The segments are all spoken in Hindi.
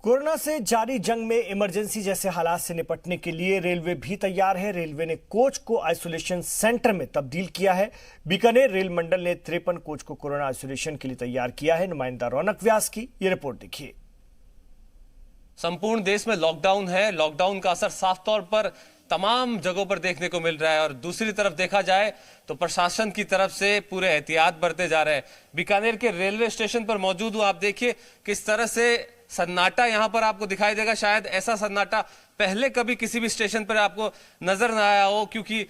कोरोना से जारी जंग में इमरजेंसी जैसे हालात से निपटने के लिए रेलवे भी तैयार है। रेलवे ने कोच को आइसोलेशन सेंटर में तब्दील किया है। बीकानेर रेल मंडल ने 53 कोच को कोरोना आइसोलेशन के लिए तैयार किया है। नुमाइंदा रौनक व्यास की ये रिपोर्ट देखिए। संपूर्ण देश में लॉकडाउन है। लॉकडाउन का असर साफ तौर पर तमाम जगहों पर देखने को मिल रहा है और दूसरी तरफ देखा जाए तो प्रशासन की तरफ से पूरे एहतियात बरते जा रहे हैं। बीकानेर के रेलवे स्टेशन पर मौजूद हूं। आप देखिए किस तरह से सन्नाटा यहां पर आपको दिखाई देगा। शायद ऐसा सन्नाटा पहले कभी किसी भी स्टेशन पर आपको नजर ना आया हो, क्योंकि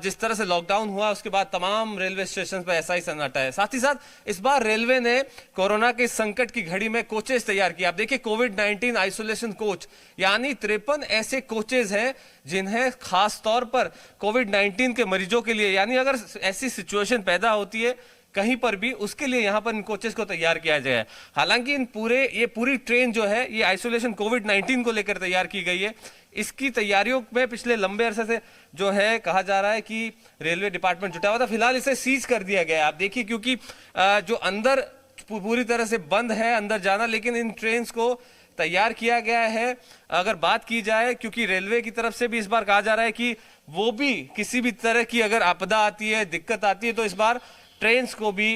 जिस तरह से लॉकडाउन हुआ उसके बाद तमाम रेलवे स्टेशन पर ऐसा ही सन्नाटा है। साथ ही साथ इस बार रेलवे ने कोरोना के संकट की घड़ी में कोचेस तैयार किए। आप देखिए कोविड-19 आइसोलेशन कोच, यानी 53 ऐसे कोचेस हैं जिन्हें खास तौर पर कोविड-19 के मरीजों के लिए, यानी अगर ऐसी सिचुएशन पैदा होती है कहीं पर भी, उसके लिए यहां पर इन कोचेस को तैयार किया गया है। हालांकि ये पूरी ट्रेन जो है ये आइसोलेशन कोविड-19 को लेकर तैयार की गई है। इसकी तैयारियों में पिछले लंबे अरसे से जो है कहा जा रहा है कि रेलवे डिपार्टमेंट जुटा हुआ था। फिलहाल इसे सीज कर दिया गया है। आप देखिए क्योंकि जो अंदर पूरी तरह से बंद है अंदर जाना, लेकिन इन ट्रेन को तैयार किया गया है। अगर बात की जाए, क्योंकि रेलवे की तरफ से भी इस बार कहा जा रहा है कि वो भी किसी भी तरह की अगर आपदा आती है, दिक्कत आती है, तो इस बार ट्रेन्स को भी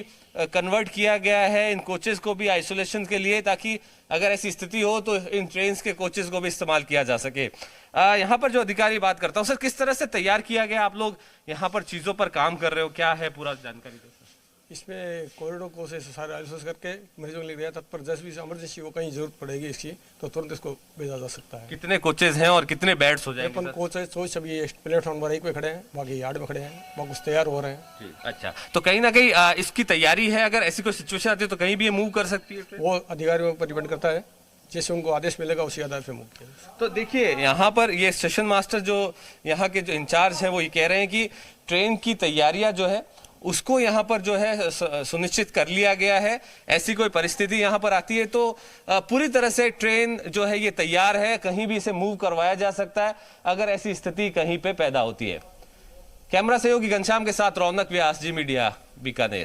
कन्वर्ट किया गया है, इन कोचेस को भी आइसोलेशन के लिए, ताकि अगर ऐसी स्थिति हो तो इन ट्रेन्स के कोचेस को भी इस्तेमाल किया जा सके। यहाँ पर जो अधिकारी बात करता हूँ, सर किस तरह से तैयार किया गया, आप लोग यहाँ पर चीज़ों पर काम कर रहे हो, क्या है पूरा जानकारी दो। इसमें कॉरिडोर को से सारे आइसोलेट करके मरीजों को ले गया तत्पर, जैसे भी इमरजेंसी को कहीं जरूरत पड़ेगी इसकी तो तुरंत इसको भेजा जा सकता है। कितने कोचेज हैं और कितने बेड्स हो जाएंगे? 53 कोच है, सभी प्लेटफॉर्म पर एक पे खड़े हैं, बाकी यार्ड में खड़े हैं, बाकी तैयार हो रहे हैं। अच्छा, तो कहीं ना कहीं इसकी तैयारी है, अगर ऐसी कोई सिचुएशन आती है तो कहीं भी ये मूव कर सकती है? वो अधिकारियों पर डिपेंड करता है, जैसे उनको आदेश मिलेगा उसी आधार पे मूव किया। तो देखिए यहाँ पर ये स्टेशन मास्टर जो यहाँ के जो इंचार्ज हैं वो ये कह रहे हैं कि ट्रेन की तैयारियां जो है उसको यहाँ पर जो है सुनिश्चित कर लिया गया है। ऐसी कोई परिस्थिति यहाँ पर आती है तो पूरी तरह से ट्रेन जो है ये तैयार है, कहीं भी इसे मूव करवाया जा सकता है अगर ऐसी स्थिति कहीं पे पैदा होती है। कैमरा सहयोगी घनश्याम के साथ रौनक व्यास, जी मीडिया, बीकानेर।